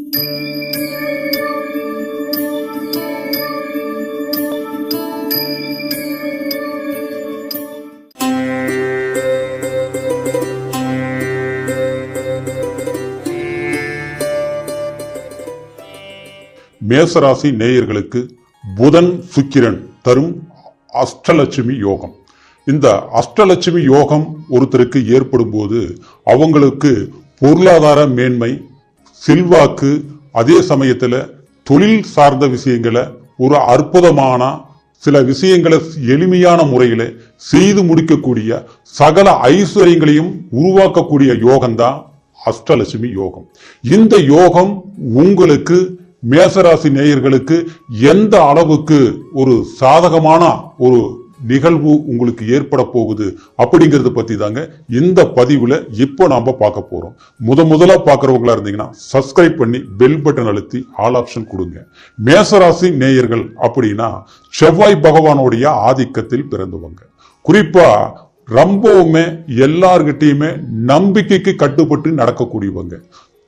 மேசராசி நேயர்களுக்கு புதன் சுக்கிரன் தரும் அஷ்டலட்சுமி யோகம். இந்த அஷ்டலட்சுமி யோகம் ஒருத்தருக்கு ஏற்படும் போது அவங்களுக்கு பொருளாதார மேன்மை, செல்வாக்கு, அதே சமயத்துல தொழில் சார்ந்த விஷயங்களை ஒரு அற்புதமான சில விஷயங்களை எளிமையான முறையில செய்து முடிக்கக்கூடிய சகல ஐஸ்வர்யங்களையும் உருவாக்கக்கூடிய யோகம்தான் அஷ்டலட்சுமி யோகம். இந்த யோகம் உங்களுக்கு மேசராசி நேயர்களுக்கு எந்த அளவுக்கு ஒரு சாதகமான ஒரு நிகழ்வு உங்களுக்கு ஏற்பட போகுது அப்படிங்கறத பத்தி தாங்க இந்த பதிவுல இப்போ நாம பார்க்க போறோம். முதலா பாக்குறவங்களா இருந்தீங்கன்னா சப்ஸ்கிரைப் பண்ணி பெல் பட்டன் அழுத்தி ஆல் ஆப்ஷன் கொடுங்க. மேசராசி நேயர்கள் அப்படின்னா செவ்வாய் பகவானுடைய ஆதிக்கத்தில் பிறந்தவங்க. குறிப்பா ரொம்பவுமே எல்லார்கிட்டையுமே நம்பிக்கைக்கு கட்டுப்பட்டு நடக்கக்கூடியவங்க.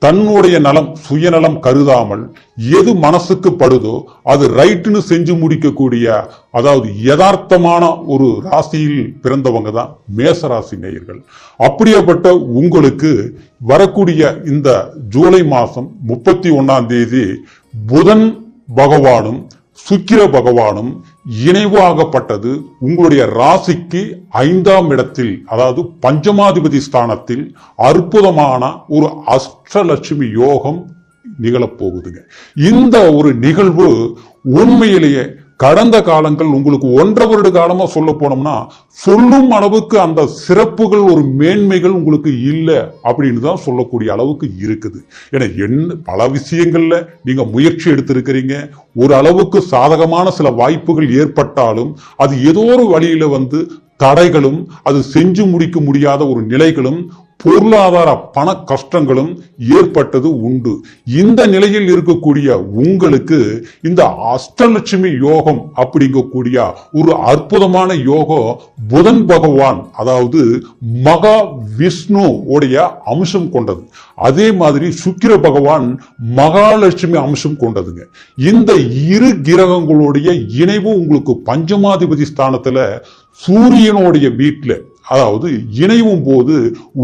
தன்னுடைய நலம் சுயநலம் கருதாமல் எது மனசுக்கு படுதோ அது ரைட்னு செஞ்சு முடிக்கக்கூடிய, அதாவது யதார்த்தமான ஒரு ராசியில் பிறந்தவங்க தான் மேசராசி நேயர்கள். அப்படியேப்பட்ட உங்களுக்கு வரக்கூடிய இந்த ஜூலை மாசம் 31 புதன் பகவானும் சுக்கிர பகவானும் இணைவாகப்பட்டது உங்களுடைய ராசிக்கு 5ஆம் இடத்தில், அதாவது பஞ்சமாதிபதி ஸ்தானத்தில் அற்புதமான ஒரு அஷ்டலட்சுமி யோகம் நிகழப்போகுதுங்க. இந்த ஒரு நிகழ்வு உண்மையிலேயே கடந்த காலங்கள் உங்களுக்கு 1.5 வருட காலமா சொல்ல போனோம்னா சொல்லும் அளவுக்கு அந்த சிறப்புகள் ஒரு மேன்மைகள் உங்களுக்கு இல்லை அப்படின்னு தான் சொல்லக்கூடிய அளவுக்கு இருக்குது. ஏன்னா பல விஷயங்கள்ல நீங்க முயற்சி எடுத்திருக்கிறீங்க. ஒரு அளவுக்கு சாதகமான சில வாய்ப்புகள் ஏற்பட்டாலும் அது ஏதோ ஒரு வழியில தடைகளும், அது செஞ்சு முடிக்க முடியாத ஒரு நிலைகளும், பொருளாதார பண கஷ்டங்களும் ஏற்பட்டது உண்டு. இந்த நிலையில் இருக்கக்கூடிய உங்களுக்கு இந்த அஷ்டலட்சுமி யோகம் அப்படிங்கக்கூடிய ஒரு அற்புதமான யோகம் புதன் பகவான், அதாவது மகா விஷ்ணு உடைய அம்சம் கொண்டது. அதே மாதிரி சுக்கிர பகவான் மகாலட்சுமி அம்சம் கொண்டதுங்க. இந்த இரு கிரகங்களுடைய இணைவு உங்களுக்கு பஞ்சமாதிபதி ஸ்தானத்துல சூரியனுடைய வீட்டுல, அதாவது இணைவும் போது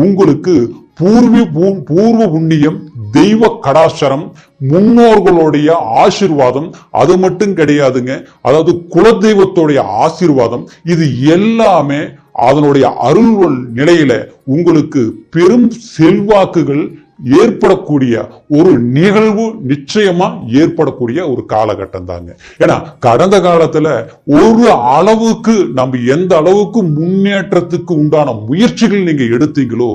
உங்களுக்கு பூர்வ புண்ணியம், தெய்வ கடாட்சரம், முன்னோர்களுடைய ஆசீர்வாதம், அது மட்டும் கிடையாதுங்க, அதாவது குலதெய்வத்துடைய ஆசீர்வாதம், இது எல்லாமே அதனுடைய அருள் நிலையில உங்களுக்கு பெரும் செல்வாக்குகள் ஏற்படக்கூடிய ஒரு நிகழ்வு நிச்சயமா ஏற்படக்கூடிய ஒரு காலகட்டம் தாங்க. ஏன்னா கடந்த காலத்துல ஒரு அளவுக்கு நம்ம எந்த அளவுக்கு முன்னேற்றத்துக்கு உண்டான முயற்சிகள் நீங்க எடுத்தீங்களோ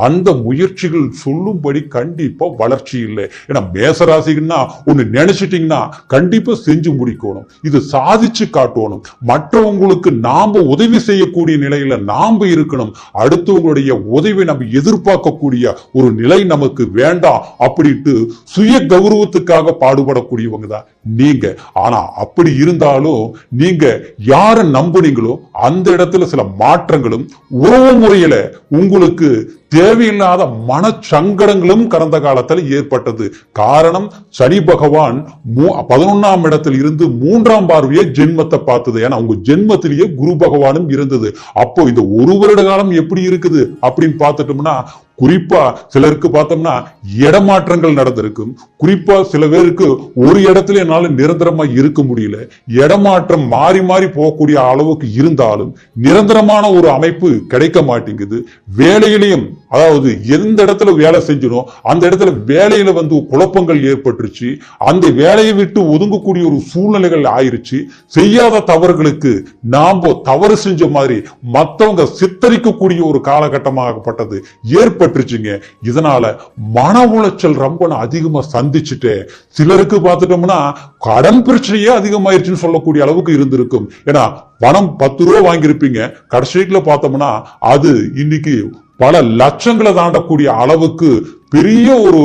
அந்த முயற்சிகள் சொல்லும்படி கண்டிப்பா வளர்ச்சி இல்லை. ஏன்னா மேசராசின்னா ஒண்ணு நினைச்சிட்டீங்கன்னா கண்டிப்பா செஞ்சு முடிக்கணும், இது சாதிச்சு காட்டணும், மற்றவங்களுக்கு நாம உதவி செய்யக்கூடிய நிலையில நாம இருக்கணும், அடுத்தவங்களுடைய உதவி நம்ம எதிர்பார்க்கக்கூடிய ஒரு நிலை நமக்கு வேண்டாம் அப்படின்ட்டு சுய கௌரவத்துக்காக பாடுபடக்கூடியவங்க தான் நீங்க. ஆனா அப்படி இருந்தாலும் நீங்க யாரை நம்புனீங்களோ அந்த இடத்துல சில மாற்றங்களும் உறவு முறையில உங்களுக்கு தேவையில்லாத மனச்சங்கடங்களும் கடந்த காலத்தில் ஏற்பட்டது. காரணம் சனி பகவான் 11ஆம் இடத்தில் இருந்து 3ஆம் பார்வையை ஜென்மத்தை பார்த்தது. ஏன்னா உங்க ஜென்மத்திலேயே குரு பகவானும் இருந்தது. அப்போ இந்த 1 வருட காலம் எப்படி இருக்குது அப்படின்னு பார்த்துட்டோம்னா குறிப்பா சிலருக்கு பார்த்தோம்னா இடமாற்றங்கள் நடந்திருக்கும். குறிப்பா சில பேருக்கு ஒரு இடத்துல என்னால நிரந்தரமா இருக்க முடியல, இடமாற்றம் மாறி மாறி போகக்கூடிய அளவுக்கு இருந்தாலும் நிரந்தரமான ஒரு அமைப்பு கிடைக்க மாட்டேங்குது. வேலையிலையும், அதாவது எந்த இடத்துல வேலை செஞ்சணும் அந்த இடத்துல வேலையில குழப்பங்கள் ஏற்பட்டுருச்சு, அந்த வேலையை விட்டு ஒதுங்கக்கூடிய ஒரு சூழ்நிலைகள் ஆயிருச்சு. செய்யாத தவறுகளுக்கு நாம தவறு செஞ்ச மாதிரி மற்றவங்க சித்தரிக்கக்கூடிய ஒரு காலகட்டமாகப்பட்டது ஏற்பட்டுருச்சுங்க. இதனால மன உளைச்சல் ரொம்ப அதிகமா சந்திச்சுட்டு சிலருக்கு பார்த்துட்டோம்னா கடன் பிரச்சனையே அதிகமாயிருச்சுன்னு சொல்லக்கூடிய அளவுக்கு இருந்திருக்கும். ஏன்னா பணம் 10 ரூபா வாங்கியிருப்பீங்க, கடைசியில பார்த்தோம்னா அது இன்னைக்கு பல லட்சங்களை தாண்டக்கூடிய அளவுக்கு பெரிய ஒரு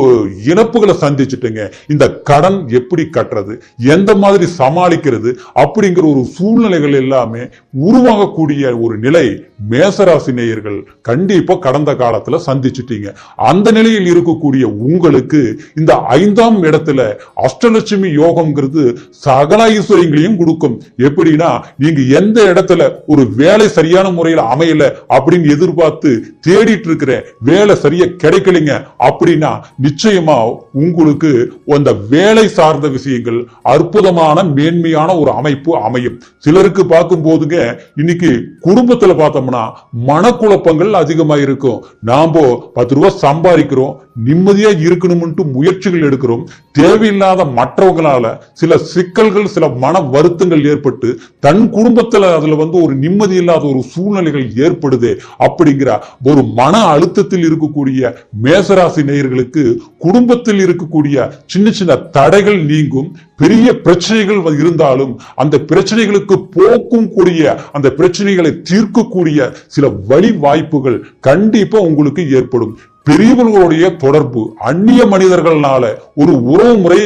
இழப்புகளை சந்திச்சுட்டுங்க. இந்த கடன் எப்படி கட்டுறது, எந்த மாதிரி சமாளிக்கிறது அப்படிங்கிற ஒரு சூழ்நிலைகள் எல்லாமே உருவாகக்கூடிய ஒரு நிலை மேசராசி நேயர்கள் கண்டிப்பா கடந்த காலத்துல சந்திச்சுட்டீங்க. அந்த நிலையில் இருக்கக்கூடிய உங்களுக்கு இந்த 5ஆம் இடத்துல அஷ்டலட்சுமி யோகம்ங்கிறது சகல ஐஸ்வர்யங்களையும் கொடுக்கும். எப்படின்னா, நீங்க எந்த இடத்துல ஒரு வேலை சரியான முறையில் அமையல அப்படின்னு எதிர்பார்த்து தேடிட்டு இருக்கிற வேலை சரியா கிடைக்கலைங்க அப்படின்னா நிச்சயமா உங்களுக்கு அந்த வேலை சார்ந்த விஷயங்கள் அற்புதமான மேன்மையான ஒரு அமைப்பு அமையும். சிலருக்கு பார்க்கும் போதுங்க இன்னைக்கு குடும்பத்துல பார்த்தோம்னா மனக்குழப்பங்கள் அதிகமா இருக்கும். நாம 10 ரூபாய் சம்பாதிக்கிறோம், நிம்மதியா இருக்கணும்னு முயற்சிகள் எடுக்கிறோம். தேவையில்லாத மற்றவங்களால சில சிக்கல்கள், சில மன வருத்தங்கள் ஏற்பட்டு தன் குடும்பத்துல அதுல ஒரு நிம்மதி இல்லாத ஒரு சூழ்நிலைகள் ஏற்படுது. அப்படிங்கிற ஒரு மன அழுத்தத்தில் இருக்கக்கூடிய மேசராசி நேயர்களுக்கு குடும்பத்தில் இருக்கக்கூடிய சின்ன சின்ன தடைகள் நீங்கும். பெரிய பிரச்சனைகள் இருந்தாலும் அந்த பிரச்சனைகளுக்கு போக்கும் கூடிய, அந்த பிரச்சனைகளை தீர்க்கக்கூடிய சில வழி வாய்ப்புகள் கண்டிப்பா உங்களுக்கு ஏற்படும். பெரியவர்களுடைய தொடர்பு, அந்நிய மனிதர்களால ஒரு உறவு முறை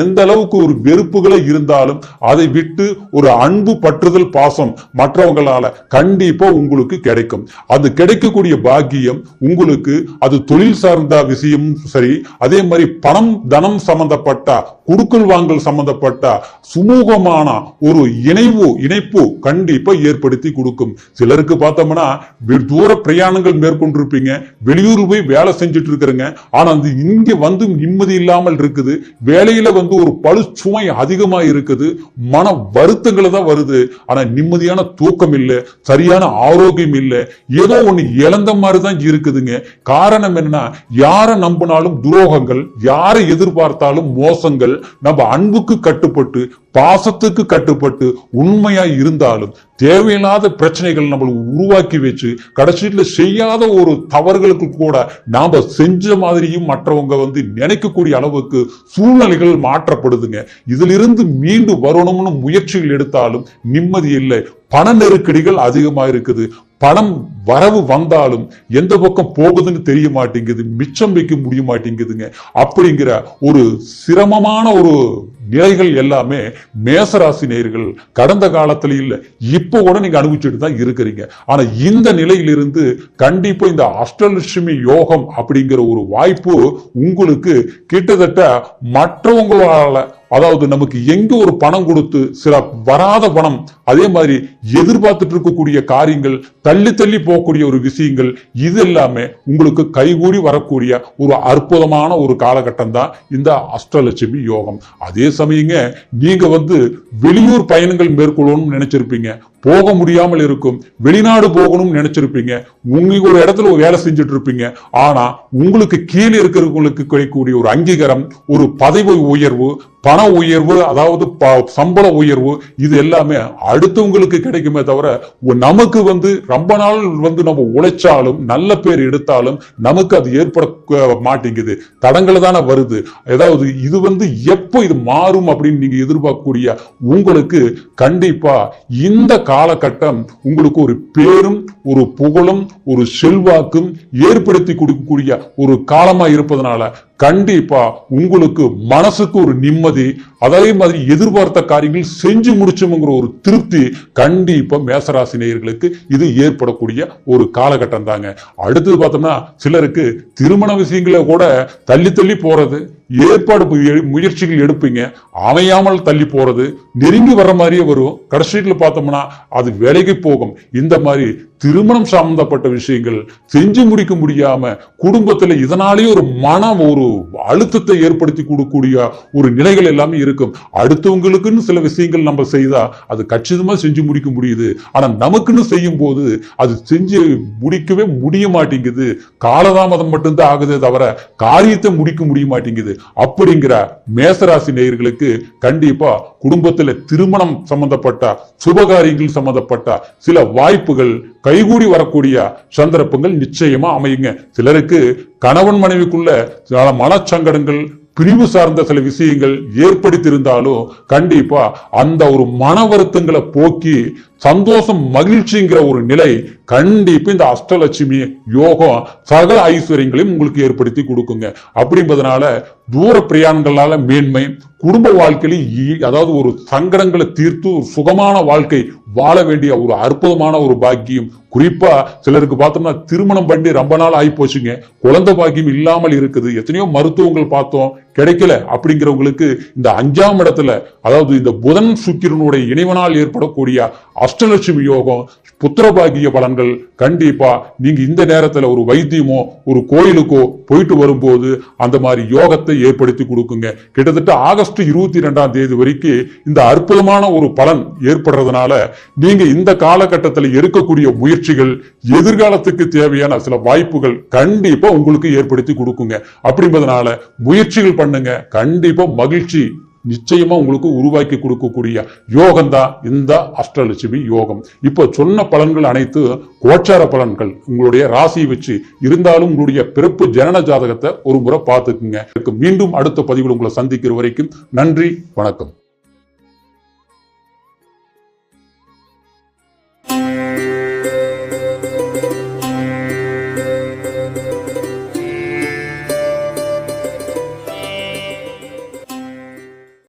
எந்த அளவுக்கு ஒரு வெறுப்புகளை இருந்தாலும் அதை விட்டு ஒரு அன்பு, பற்றுதல், பாசம் மற்றவங்களால கண்டிப்பா உங்களுக்கு கிடைக்கும். அது கிடைக்கக்கூடிய பாக்கியம் உங்களுக்கு, அது தொழில் சார்ந்த விஷயம் சரி, அதே மாதிரி பணம் தனம் சம்பந்தப்பட்ட குடுக்கல் வாங்கல் சம்பந்தப்பட்ட சுமூகமான ஒரு இணைப்பு கண்டிப்பா ஏற்படுத்தி கொடுக்கும். சிலருக்கு பார்த்தோம்னா தூர பிரயாணங்கள் மேற்கொண்டிருப்பீங்க, வெளியூர் போய் வேலை செஞ்சுட்டு இருக்கிறீங்க, ஆனா அது இங்க நிம்மதி இல்லாமல் இருக்குது. வேலையில ஒரு பழு சுமை அதிகமா இருக்குது, மன வருத்தங்கள் தான் வருது. ஆனா நிம்மதியான தூக்கம் இல்ல, சரியான ஆரோக்கியம் இல்ல, ஏதோ ஒண்ணு இழந்த மாதிரி தான் இருக்குதுங்க. காரணம் என்ன? யாரை நம்பினாலும் துரோகங்கள், யாரை எதிர்பார்த்தாலும் மோசங்கள். நம்ம அன்புக்கு கட்டுப்பட்டு, பாசத்துக்கு கட்டுப்பட்டு உண்மையா இருந்தாலும் தேவையில்லாத பிரச்சனைகள் நம்ம உருவாக்கி வச்சு கடைசியில செய்யாத ஒரு தவறுகளுக்கு கூட நாம செஞ்ச மாதிரியும் மற்றவங்க நினைக்கக்கூடிய அளவுக்கு சூழ்நிலைகள் மாற்றப்படுதுங்க. இதுல இருந்து மீண்டு வரணும்னு முயற்சிகள் எடுத்தாலும் நிம்மதி இல்லை. பண நெருக்கடிகள் அதிகமா இருக்குது. பணம் வரவு வந்தாலும் எந்த பக்கம் போகுதுன்னு தெரிய மாட்டேங்குது, மிச்சம் வைக்க முடிய மாட்டேங்குதுங்க. அப்படிங்கிற ஒரு சிரமமான ஒரு நிலைகள் எல்லாமே மேசராசி நேயர்கள் கடந்த காலத்துல இல்ல, இப்ப கூட நீங்க அனுபவிச்சுட்டு தான் இருக்கிறீங்க. ஆனா இந்த நிலையிலிருந்து கண்டிப்பா இந்த அஷ்டலட்சுமி யோகம் அப்படிங்கிற ஒரு வாய்ப்பு உங்களுக்கு கிட்டத்தட்ட மற்றவங்களால, அதாவது நமக்கு எங்க ஒரு பணம் கொடுத்து சில வராத பணம், அதே மாதிரி எதிர்பார்த்துட்டு இருக்கக்கூடிய காரியங்கள், தள்ளி தள்ளி போகக்கூடிய ஒரு விஷயங்கள், இது எல்லாமே உங்களுக்கு கைகூடி வரக்கூடிய ஒரு அற்புதமான ஒரு காலகட்டம் தான் இந்த அஷ்டலட்சுமி யோகம். அதே சமயங்க நீங்க வெளியூர் பயணங்கள் மேற்கொள்ளணும்னு நினைச்சிருப்பீங்க, போக முடியாமல் இருக்கும். வெளிநாடு போகணும்னு நினைச்சிருப்பீங்க, உங்களுக்கு ஒரு இடத்துல வேலை செஞ்சுட்டு இருப்பீங்க. ஆனா உங்களுக்கு கீழே இருக்கிறவங்களுக்கு கிடைக்கக்கூடிய ஒரு அங்கீகாரம், ஒரு பதவி உயர்வு, பண உயர்வு, அதாவது சம்பள உயர்வு, இது எல்லாமே அடுத்தவங்களுக்கு கிடைக்குமே தவிர நமக்கு ரொம்ப நாள் நம்ம உழைச்சாலும் நல்ல பேர் எடுத்தாலும் நமக்கு அது ஏற்பட மாட்டேங்குது. தடங்கள் தானே வருது. அதாவது இது எப்போ இது மாறும் அப்படின்னு நீங்க எதிர்பார்க்கக்கூடிய உங்களுக்கு கண்டிப்பா இந்த காலகட்டம் உங்களுக்கு ஒரு பேரும், ஒரு புகழும், ஒரு செல்வாக்கும் ஏற்படுத்தி கொடுக்கக்கூடிய ஒரு காலமா இருப்பதனால கண்டிப்பா உங்களுக்கு மனசுக்கு ஒரு நிம்மதி, அதே மாதிரி எதிர்பார்த்த காரியங்கள் செஞ்சு முடிச்சோம்ங்கிற ஒரு திருப்தி கண்டிப்பா மேசராசி நேயர்களுக்கு இது ஏற்படக்கூடிய ஒரு காலகட்டம் தாங்க. அடுத்தது பார்த்தோம்னா சிலருக்கு திருமண விஷயங்களை கூட தள்ளி தள்ளி போறது, ஏற்பாடு முயற்சிகள் எடுப்பீங்க, அமையாமல் தள்ளி போறது, நெருங்கி வர்ற மாதிரியே வரும். கடைசியில பார்த்தோம்னா அது விலகி போகும். இந்த மாதிரி திருமணம் சம்பந்தப்பட்ட விஷயங்கள் செஞ்சு முடிக்க முடியாம குடும்பத்துல இதனாலேயே ஒரு ஒரு அழுத்தத்தை ஏற்படுத்தி கொடுக்கக்கூடிய ஒரு நிலைகள் எல்லாமே இருக்கும். அடுத்தவங்களுக்குன்னு சில விஷயங்கள் நம்ம செய்தா அது கச்சிதமா செஞ்சு முடிக்க முடியுது. ஆனா நமக்குன்னு செய்யும் போது அது செஞ்சு முடிக்கவே முடிய மாட்டேங்குது. காலதாமதம் மட்டும்தான் ஆகுதே தவிர காரியத்தை முடிக்க முடிய மாட்டேங்குது. அப்படிங்கிற மேசராசி நேயர்களுக்கு கண்டிப்பா குடும்பத்துல திருமணம் சம்பந்தப்பட்ட சுபகாரியங்கள் சம்பந்தப்பட்ட சில வாய்ப்புகள் கைகூடி வரக்கூடிய சந்தர்ப்பங்கள் நிச்சயமா அமையுங்க. சிலருக்கு கணவன் மனைவிக்குள்ள மனச்சங்கடங்கள், பிரிவு சார்ந்த சில விஷயங்கள் ஏற்படுத்தியிருந்தாலும் கண்டிப்பா அந்த ஒரு மன வருத்தங்களை போக்கி சந்தோஷம், மகிழ்ச்சிங்கிற ஒரு நிலை கண்டிப்பா இந்த அஷ்டலட்சுமி யோகம் சகல ஐஸ்வர்யங்களையும் உங்களுக்கு ஏற்படுத்தி கொடுக்குங்க. அப்படின்றதுனால தூர பிரயாணங்களால மேன்மை, குடும்ப வாழ்க்கையில் அதாவது ஒரு சங்கடங்களை தீர்த்து ஒரு சுகமான வாழ்க்கை வாழ வேண்டிய ஒரு அற்புதமான ஒரு பாக்கியம். குறிப்பா சிலருக்கு பார்த்தோம்னா திருமணம் பண்ணி ரொம்ப நாள் ஆகி போச்சுங்க, குழந்தை பாக்கியம் இல்லாமல் இருக்குது. எத்தனையோ மருத்துவங்கள் பார்த்தோம், கிடைக்கல. அப்படிங்கிறவங்களுக்கு இந்த 5ஆம் இடத்துல, அதாவது இந்த புதன் சுக்கிரனுடைய இணைவனால் ஏற்படக்கூடிய அஷ்டலட்சுமி யோகம், புத்திரபாகிய பலன்கள் கண்டிப்பா நீங்க இந்த நேரத்துல ஒரு வைத்தியமோ ஒரு கோயிலுக்கோ போயிட்டு வரும்போது அந்த மாதிரி யோகத்தை ஏற்படுத்தி கொடுக்குங்க. கிட்டத்தட்ட ஆகஸ்ட் 22ஆம் தேதி வரைக்கும் இந்த அற்புதமான ஒரு பலன் ஏற்படுறதுனால நீங்க இந்த காலகட்டத்தில் இருக்கக்கூடிய முயற்சிகள் எதிர்காலத்துக்கு தேவையான சில வாய்ப்புகள் கண்டிப்பா உங்களுக்கு ஏற்படுத்தி கொடுக்குங்க. அப்படிங்கிறதுனால முயற்சிகள் பண்ணுங்க, கண்டிப்பா மகிழ்ச்சி நிச்சயமா உங்களுக்கு உருவாக்கி கொடுக்கக்கூடிய யோகம் தான் இந்த அஷ்டலட்சுமி யோகம். இப்போ சொன்ன பலன்கள் அனைத்து கோச்சார பலன்கள், உங்களுடைய ராசியை வச்சு இருந்தாலும் உங்களுடைய பிறப்பு ஜனன ஜாதகத்தை ஒரு முறை பார்த்துக்குங்க. மீண்டும் அடுத்த பதிவில் உங்களை சந்திக்கிற வரைக்கும் நன்றி, வணக்கம்.